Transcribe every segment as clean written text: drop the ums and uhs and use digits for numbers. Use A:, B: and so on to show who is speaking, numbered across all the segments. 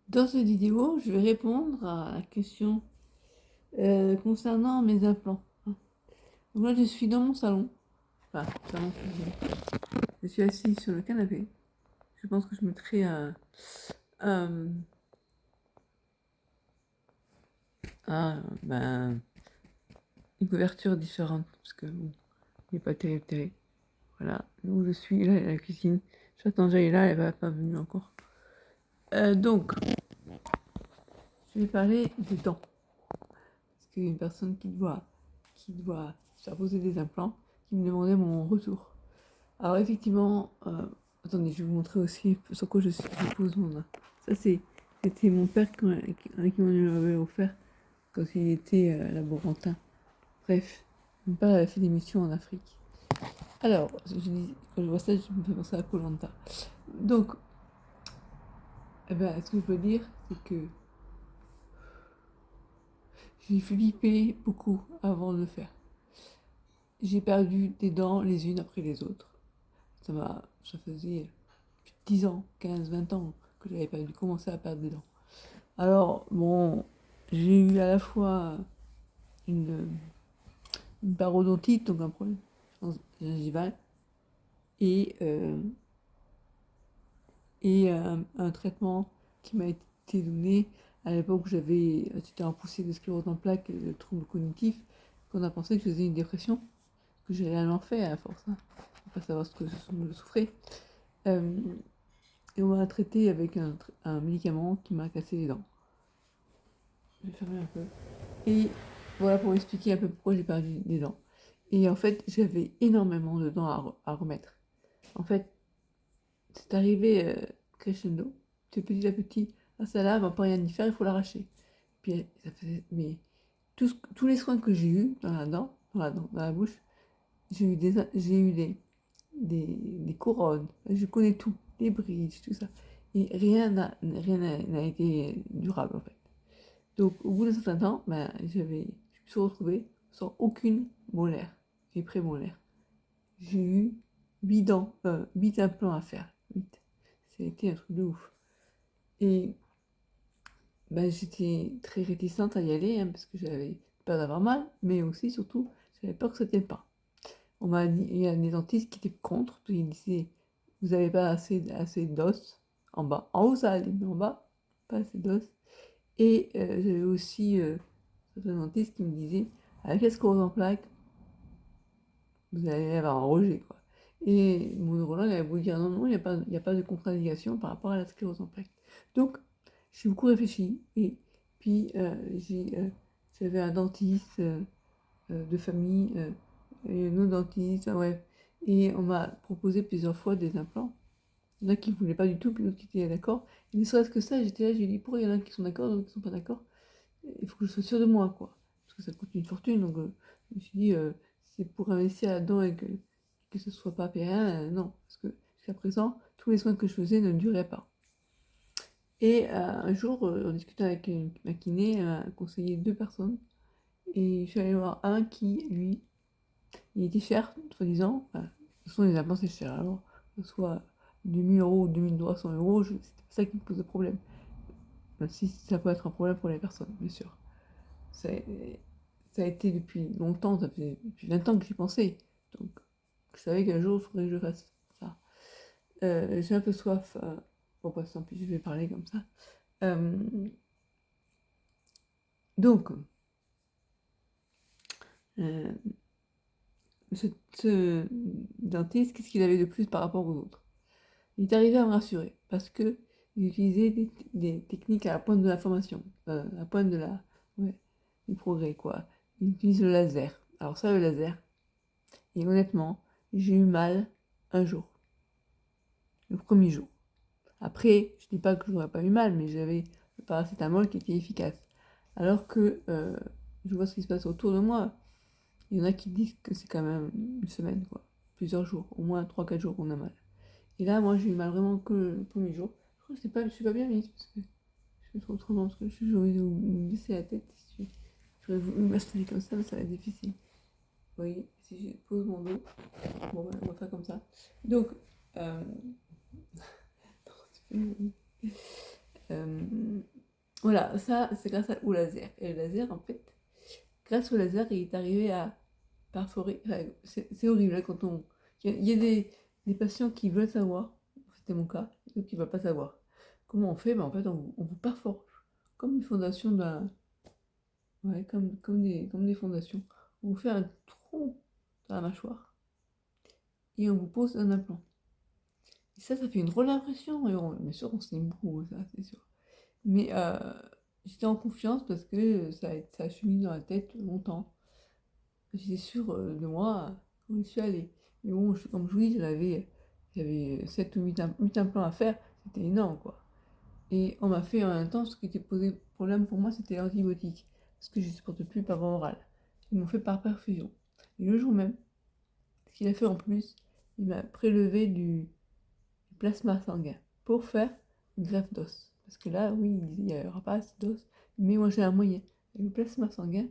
A: Dans cette vidéo, je vais répondre à la question concernant mes implants. Donc là, je suis dans mon salon, enfin, salon cuisine. Je suis assise sur le canapé. Je pense que je mettrai un- ben, une couverture différente, parce que bon, il n'est pas terrible. Voilà, où je suis, là, la cuisine. J'attends, j'aille là, elle va pas venue encore. Donc, je vais parler des dents. Parce qu'il y a une personne qui doit se faire poser des implants, qui me demandait mon retour. Alors effectivement, attendez, je vais vous montrer aussi sur quoi je pose mon main. Ça c'était mon père qui m'en avait offert quand il était laborantin. Bref, mon père avait fait des missions en Afrique. Alors, quand je vois ça, je me fais penser à koh. Donc, eh ben, ce que je peux dire, c'est que j'ai flippé beaucoup avant de le faire. J'ai perdu des dents les unes après les autres. Ça faisait plus de 10 ans, 15, 20 ans que j'avais pas dû commencer à perdre des dents. Alors, bon, j'ai eu à la fois une, une parodontite, donc un problème gingival, et, euh, et un traitement qui m'a été donné à l'époque où j'étais en poussée de sclérose en plaques, de troubles cognitifs, qu'on a pensé que je faisais une dépression, que j'allais à l'enfer à force, hein, faut pas savoir ce que je souffrais. Euh, et on m'a traité avec un médicament qui m'a cassé les dents. Je vais fermer un peu. Et voilà pour expliquer un peu pourquoi j'ai perdu des dents. Et en fait, j'avais énormément de dents à remettre. En fait, c'est arrivé crescendo. C'est petit à petit. Ah, ça là, on va pas rien y faire, il faut l'arracher. Puis ça faisait. Mais tous les soins que j'ai eus dans la bouche, j'ai eu des couronnes. Je connais tout. Les bridges, tout ça. Et rien n'a été durable en fait. Donc, au bout d'un certain temps, je me suis retrouvée sans aucune molaire et prémolaire. J'ai eu 8 dents, 8 implants à faire. 8. Ça a été un truc de ouf. Et j'étais très réticente à y aller, hein, parce que j'avais peur d'avoir mal, mais aussi, surtout, j'avais peur que ça tienne pas. On m'a dit, il y a des dentistes qui étaient contre, puis ils disaient, vous n'avez pas assez d'os en bas. En haut, ça allait, mais en bas, pas assez d'os. Et j'avais aussi certains dentistes qui me disaient, avec la sclérose en plaques, vous allez avoir un rejet, quoi. Et mon neurologue avait beau dire non, non, il y a pas de contre-indication par rapport à la sclérose en plaques. Donc, j'ai beaucoup réfléchi, et puis j'avais un dentiste de famille, et un autre dentiste, ouais. Et on m'a proposé plusieurs fois des implants. Il y en a qui ne voulaient pas du tout, puis d'autres qui étaient d'accord. Et ne serait-ce que ça, j'étais là, j'ai dit, pourquoi il y en a qui sont d'accord, d'autres qui ne sont pas d'accord? Il faut que je sois sûre de moi, quoi. Parce que ça coûte une fortune, donc je me suis dit, c'est pour investir là-dedans et que ce soit pas pérenne, non. Parce que jusqu'à présent, tous les soins que je faisais ne duraient pas. Et un jour, en discutant avec ma kiné, elle m'a conseillé deux personnes. Et je suis allée voir un qui, lui, il était cher, soi-disant. Enfin, de toute façon, les implants, c'est cher. Alors, que ce soit 2000 € ou 2300 €, c'était pas ça qui me posait problème. Même si ça peut être un problème pour les personnes, bien sûr. C'est ça a été depuis longtemps, ça fait depuis 20 ans que j'y pensais. Donc, je savais qu'un jour, il faudrait que je fasse ça. J'ai un peu soif. Bon, bah, tant pis, je vais parler comme ça. Euh, donc, euh, ce dentiste, qu'est-ce qu'il avait de plus par rapport aux autres? Il est arrivé à me rassurer parce que il utilisait des techniques à la pointe de l'information, à la pointe de la, ouais, du progrès, quoi. Il utilise le laser. Alors ça, le laser, et honnêtement, j'ai eu mal un jour, le premier jour. Après, je dis pas que je n'aurais pas eu mal, mais j'avais le paracétamol qui était efficace. Alors que je vois ce qui se passe autour de moi. Il y en a qui disent que c'est quand même une semaine, quoi. Plusieurs jours, au moins 3-4 jours qu'on a mal. Et là, moi, j'ai eu mal vraiment que le premier jour. Je crois que je suis pas bien mise, parce que je fais trop autrement, parce que j'aurais dû me baisser la tête. J'aurais voulu m'installer comme ça, mais ça va être difficile. Vous voyez, si je pose mon dos, bon, on va faire comme ça. Donc, euh, euh, Voilà, ça, c'est grâce au laser. Et le laser, en fait, grâce au laser, il est arrivé à perforer. Enfin, c'est horrible, hein, quand on. Il y a des patients qui veulent savoir, c'était mon cas, et d'autres qui ne veulent pas savoir. Comment on fait? Ben, en fait, on vous perfore. Comme une fondation d'un. Ouais, comme des fondations. On vous fait un trou dans la mâchoire et on vous pose un implant. Et ça fait une drôle d'impression. Et bien sûr, on se saigne beaucoup, ça, c'est sûr. Mais j'étais en confiance parce que ça a cheminé dans la tête longtemps. J'étais sûre de moi quand j'y suis allée. Mais bon, comme je vous dis, j'avais 7 ou 8 implants à faire. C'était énorme, quoi. Et on m'a fait en même temps, ce qui était posé problème pour moi, c'était l'antibiotique. Parce que je ne supporte plus par voie orale. Ils m'ont fait par perfusion. Et le jour même, ce qu'il a fait en plus, il m'a prélevé du plasma sanguin pour faire une greffe d'os. Parce que là, oui, il disait, il n'y aura pas assez d'os, mais moi j'ai un moyen. Avec le plasma sanguin,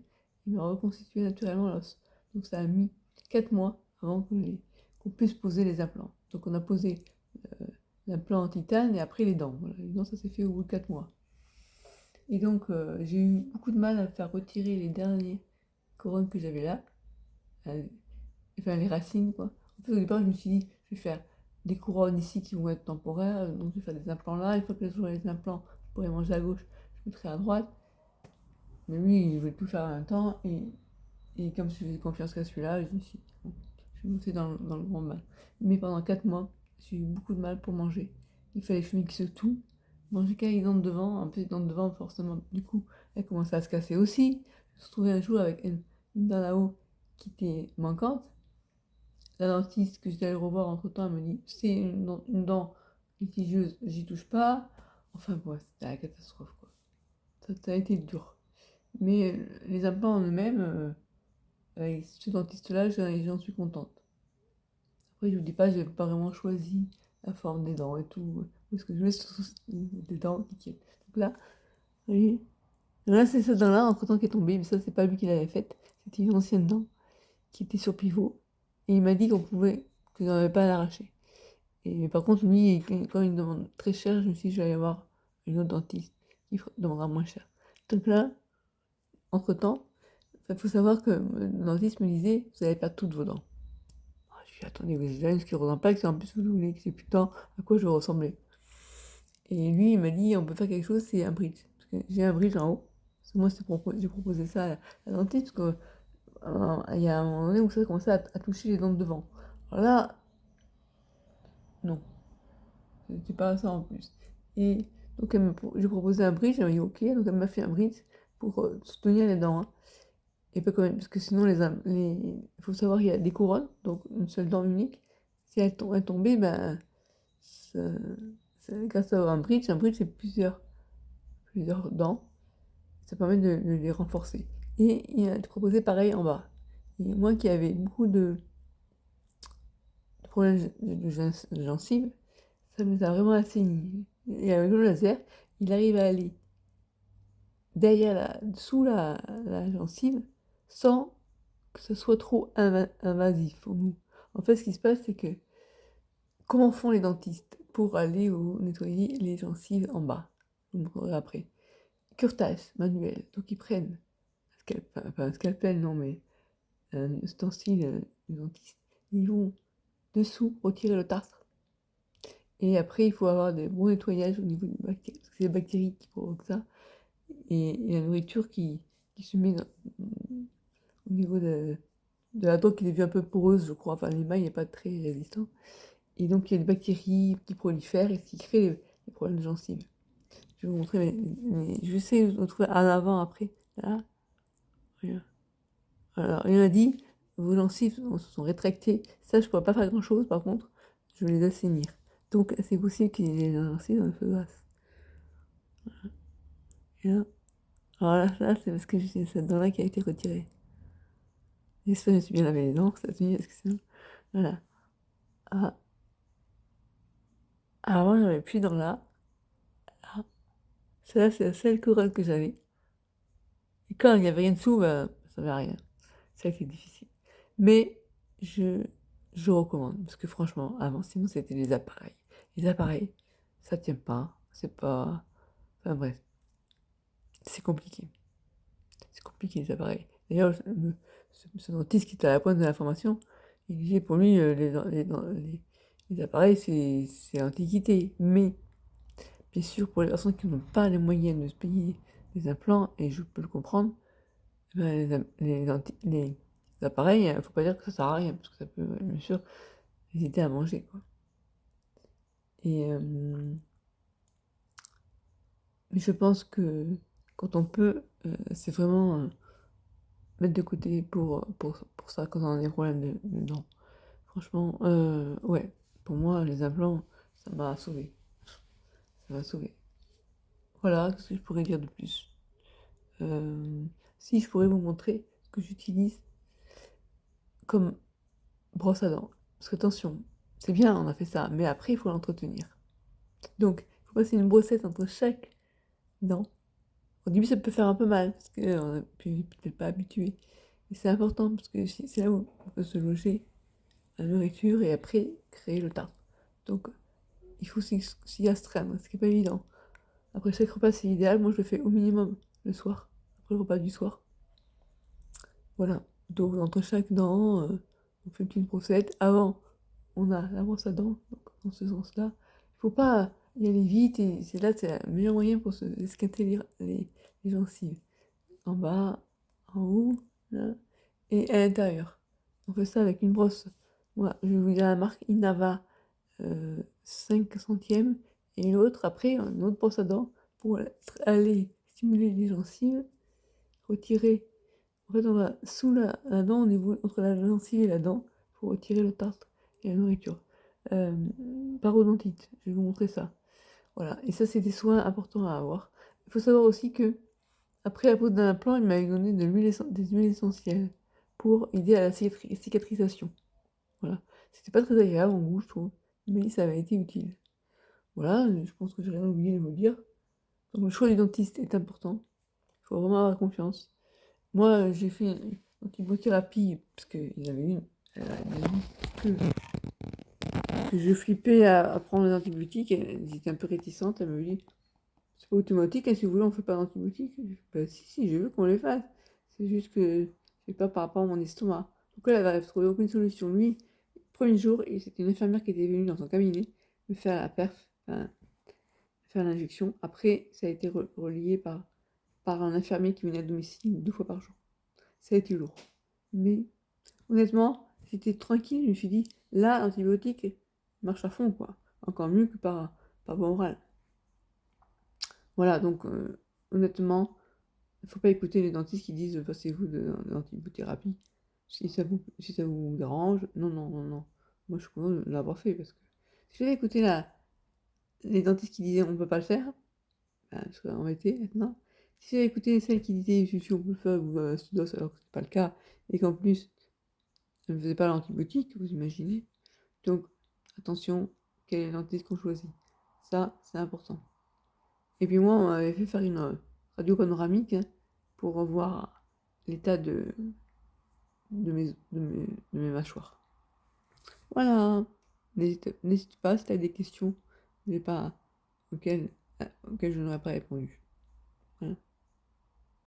A: il m'a reconstitué naturellement l'os. Donc ça a mis 4 mois avant qu'on puisse poser les implants. Donc on a posé l'implant en titane et après les dents. Voilà. Les dents, ça s'est fait au bout de 4 mois. Et donc j'ai eu beaucoup de mal à faire retirer les dernières couronnes que j'avais là. Enfin les racines, quoi. En fait, au départ, je me suis dit, je vais faire des couronnes ici qui vont être temporaires, donc je vais faire des implants là. Une fois que j'aurai les implants, je pourrai manger à gauche, je mettrai à droite. Mais lui, il voulait tout faire en même temps, et comme je faisais confiance qu'à celui-là, je me suis dit, bon, je vais monter dans le grand bain. Mais pendant 4 mois, j'ai eu beaucoup de mal pour manger. Il fallait que je mixe tout, manger qu'avec les dents de devant, un peu les dents de devant, forcément, du coup, elles commençaient à se casser aussi. Je me suis retrouvée un jour avec une dent là-haut qui était manquante. La dentiste que j'étais allée revoir entre temps, elle me dit c'est une dent litigieuse, j'y touche pas. Enfin bon, c'était la catastrophe, quoi. Ça a été dur. Mais les implants en eux-mêmes, avec ce dentiste-là, j'en suis contente. Après, je vous dis pas, j'ai pas vraiment choisi la forme des dents et tout. Parce que je voulais surtout des dents qui tiennent. Donc là, vous voyez, là c'est cette dent-là, entre temps qui est tombée, mais ça, c'est pas lui qui l'avait faite. C'était une ancienne dent qui était sur pivot. Et il m'a dit que j'en avais pas à l'arracher. Et par contre, lui, quand il me demande très cher, je me suis dit, je vais aller voir une autre dentiste qui demandera moins cher. Donc là, entre-temps, il faut savoir que le dentiste me disait, vous allez perdre toutes vos dents. Ah, je lui ai dit, attendez, vous avez une sclérose en plaques, en plus vous voulez que c'est putain, à quoi je vais ressembler. Et lui, il m'a dit, on peut faire quelque chose, c'est un bridge. Parce que j'ai un bridge en haut. Parce que moi, j'ai proposé ça à la dentiste, parce que, il y a un moment donné où ça commençait à toucher les dents de devant. Alors là, non. C'était pas ça en plus. Et donc j'ai proposé un bridge, elle m'a dit ok, donc elle m'a fait un bridge pour soutenir les dents, hein. Et pas quand même, parce que sinon il faut savoir qu'il y a des couronnes, donc une seule dent unique. Si elle tombait, ben ça, grâce à un bridge c'est plusieurs dents, ça permet de les renforcer. Et il a proposé pareil en bas. Et moi qui avais beaucoup de problèmes de gencives, ça nous a vraiment assaini. Et avec le laser, il arrive à aller derrière sous la gencive sans que ce soit trop invasif pour nous. En fait, ce qui se passe, c'est que comment font les dentistes pour aller nettoyer les gencives en bas? Vous me comprendrez après. Curetage manuel. Donc ils prennent pas un scalpel, non, mais un ustensile de dentiste. Ils vont dessous retirer le tartre. Et après, il faut avoir des bons nettoyages au niveau des bactéries, parce que c'est les bactéries qui provoquent ça. Et la nourriture qui se met au niveau de la dent qui devient un peu poreuse, je crois. Enfin, l'émail n'est pas très résistant. Et donc, il y a des bactéries qui prolifèrent et ce qui crée les problèmes de gencives. Je vais vous montrer, je vais essayer de retrouver un avant, après. Là, regarde. Alors, il m'a dit, vos gencives se sont rétractées. Ça, je ne pourrais pas faire grand-chose, par contre, je vais les assainir. Donc, c'est possible qu'il y ait des gencives dans le feu basse. Et là, alors là, c'est parce que j'ai cette dent-là qui a été retirée. J'espère que je me suis bien lavé les dents, ça se parce que sinon... Voilà. Ah. Avant, j'avais plus dans là. Ah. Celle-là, c'est la seule couronne que j'avais. Et quand il n'y avait rien dessous, ben, ça ne rien. C'est ça qui est difficile. Mais je, je recommande, parce que franchement, avant, sinon, c'était les appareils. Les appareils, ça tient pas. C'est pas... Enfin bref. c'est compliqué. C'est compliqué les appareils. D'ailleurs, ce dentiste qui était à la pointe de l'information, il disait pour lui, les appareils, c'est l'Antiquité. Mais, bien sûr, pour les personnes qui n'ont pas les moyens de se payer des implants, et je peux le comprendre, ben, les appareils, il ne faut pas dire que ça sert à rien, parce que ça peut, bien sûr, les aider à manger, quoi. Et, mais je pense que quand on peut, c'est vraiment mettre de côté pour ça quand on a des problèmes de dents. Franchement, ouais, pour moi, les implants, ça m'a sauvé. Ça m'a sauvé. Voilà, ce que je pourrais dire de plus. Si je pourrais vous montrer ce que j'utilise comme brosse à dents. Parce que attention, c'est bien, on a fait ça, mais après, il faut l'entretenir. Donc, il faut passer une brossette entre chaque dent. Au début, ça peut faire un peu mal, parce qu'on n'est peut-être pas habitué. Et c'est important, parce que c'est là où on peut se loger la nourriture et après créer le tartre. Donc, il faut s'y astreindre, ce qui n'est pas évident. Après chaque repas, c'est idéal. Moi, je le fais au minimum le soir, après le repas du soir. Voilà. Donc, entre chaque dent, on fait une petite brossette. Avant, on a la brosse à dents, donc dans ce sens-là. Il ne faut pas y aller vite, et c'est le meilleur moyen pour se esquinter les gencives. En bas, en haut, là, et à l'intérieur. On fait ça avec une brosse. Voilà, je vais vous dire la marque Inava 5 centièmes, et l'autre, après, une autre brosse à dents pour aller stimuler les gencives, retirer. En fait, on va sous la dent, au niveau entre la gencive et la dent, pour retirer le tartre et la nourriture. Parodontite, je vais vous montrer ça. Voilà, et ça, c'est des soins importants à avoir. Il faut savoir aussi que, après la pose d'un implant, il m'avait donné des huiles essentielles pour aider à la cicatrisation. Voilà, c'était pas très agréable en goût, je trouve, mais ça avait été utile. Voilà, je pense que j'ai rien oublié de vous dire. Donc, le choix du dentiste est important. Il faut vraiment avoir confiance. Moi, j'ai fait une antibiothérapie, parce qu'il y avait une. Elle m'a dit que je flippais à prendre les antibiotiques. Elle était un peu réticente. Elle me dit c'est pas automatique, hein, si vous voulez, on fait pas d'antibiotiques. Je dis, bah, si, j'ai vu qu'on les fasse. C'est juste que je sais pas par rapport à mon estomac. Donc, elle avait trouvé aucune solution. Lui, le premier jour, et c'était une infirmière qui était venue dans son cabinet me faire la perf. Enfin, faire l'injection. Après, ça a été relié par un infirmier qui venait à domicile 2 fois par jour. Ça a été lourd. Mais honnêtement, j'étais tranquille. Je me suis dit, là, l'antibiotique marche à fond, quoi. Encore mieux que par voie orale. Voilà, donc honnêtement, il ne faut pas écouter les dentistes qui disent passez-vous de l'antibiothérapie. Si ça vous dérange, non, non, non, non. Moi, je suis content de l'avoir fait parce que si j'avais écouté les dentistes qui disaient on ne peut pas le faire, ben, je serais embêtée maintenant. Si j'avais écouté celles qui disaient si on peut le faire, ou Studos, alors que ce n'est pas le cas, et qu'en plus, elle ne faisait pas l'antibiotique, vous imaginez. Donc, attention, quel est le dentiste qu'on choisit. Ça, c'est important. Et puis moi, on m'avait fait faire une radio panoramique, hein, pour voir l'état de mes mâchoires. Voilà. N'hésite pas si tu as des questions, n'hésite pas auxquelles je n'aurais pas répondu.